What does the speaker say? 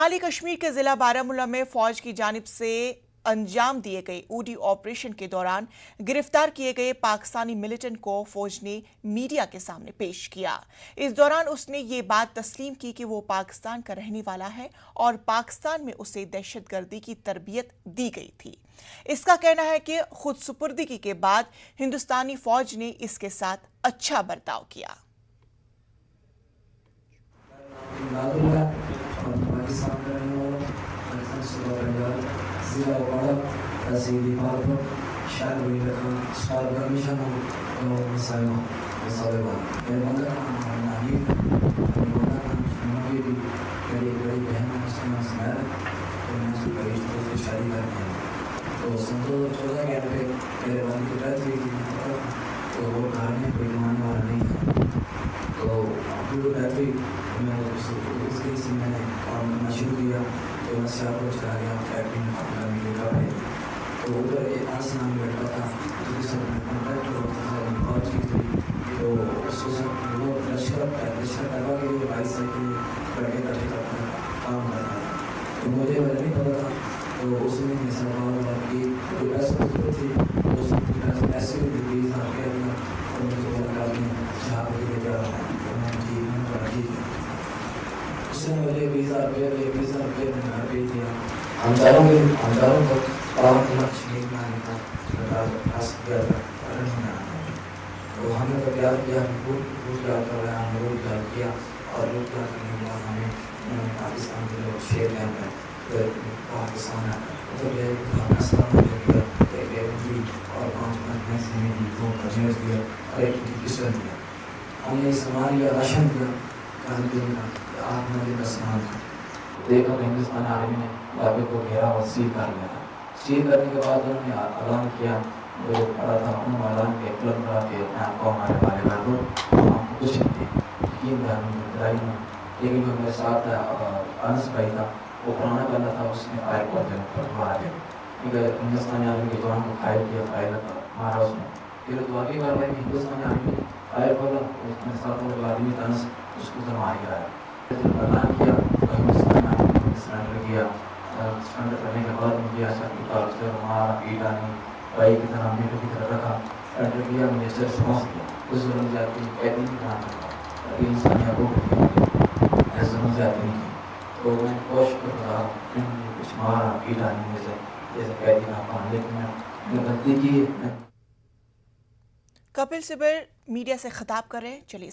شمالی کشمیر کے ضلع بارہمولہ میں فوج کی جانب سے انجام دیے گئے اوڈی آپریشن کے دوران گرفتار کیے گئے پاکستانی ملیٹنٹ کو فوج نے میڈیا کے سامنے پیش کیا۔ اس دوران اس نے یہ بات تسلیم کی کہ وہ پاکستان کا رہنے والا ہے اور پاکستان میں اسے دہشت گردی کی تربیت دی گئی تھی۔ اس کا کہنا ہے کہ خود سپردگی کے بعد ہندوستانی فوج نے اس کے ساتھ اچھا برتاؤ کیا۔ شروع کیا تو میں سیاح کو چلا گیا فیکٹری میں اپنا میلے کا پہ تو ادھر ایک آس نام بیٹھا تھا جو کہ سب کانٹیکٹ ہوتا تھا بہت چیز تھی تو اس کو سب وہ لشکر طلبا کے لیے 22 سال کے لڑکے کا کام کرتا تھا تو مجھے وجہ نہیں پتا تھا تو اس نے ایسا کہا کہ کوئی ایسا ضرورت تھی اس ایسے بھی 20,000 روپیہ دیا اور مجھے بولا کہ جہاں پہ لے جا اس نے مجھے 20,000 روپیہ دیا 20,000 روپیہ میں گھر بھیج دیا۔ ہم چاروں کو پاور کشمیر میں آنے کا گیا تھا تو ہم نے تو پیار کیا روٹ پیار کر رہے ہیں ہم نے روٹ پیار کیا اور روٹ پیار کرنے کے بعد ہمیں پاکستان کے لوگ شیر کیمپ ہے پھر پاکستان ہے تو یہ پاکستان میں دیا ایک ایک اور 5 بھینس میں دی 2 کھجور دیا اور ایک پسٹل دیا۔ ہم نے سامان لیا راشن دیا کھانے پینے کا 8 مہینے کا سامان تھا۔ دیکھا کہ ہندوستان آرمی نے علاقے کو گھیرا اور سیل کر لیا تھا۔ سیل کرنے کے بعد انہوں نے اعلان کیا جو پڑا تھا انہوں نے اعلان کیا کلب کرا کہ آپ کو ہمارے والے کر دو ہم آپ کو کچھ نہیں دیں یقین تھا ہمیں لڑائی میں لیکن جو میرے ساتھ انس بھائی تھا وہ پرانا بندہ تھا اس نے فائر کر دیا مارا دیا کیونکہ ہندوستانی آرمی کے جوان کو فائر کیا فائر مارا اس نے پھر تو واقعی کر رہے ہیں کہ ہندوستانی آرمی نے فائر کھولا میرے ساتھ وہ آدمی تھا انس اس کو تو مار گیا اعلان کیا تو ہندوستانی آرمی نے سرنڈر کیا سرنڈر کرنے کے بعد مجھے ایسا کیا اس سے مارا پیٹا نہیں بھائی کی طرح بیٹوں کی طرح رکھا سرنڈر کیا منسٹر سے پہنچ گیا اس ظلم زیادتی قیدی نہیں بنا سکتا ابھی انسانی حقوق ایسا ظلم زیادتی نہیں کی تو میں کوشش کر رہا کچھ مارا پیٹا نہیں جیسے قیدی نہ پانا لیکن میں غلطی کی ہے۔ کپل سبل میڈیا سے خطاب کر رہے ہیں، چلیے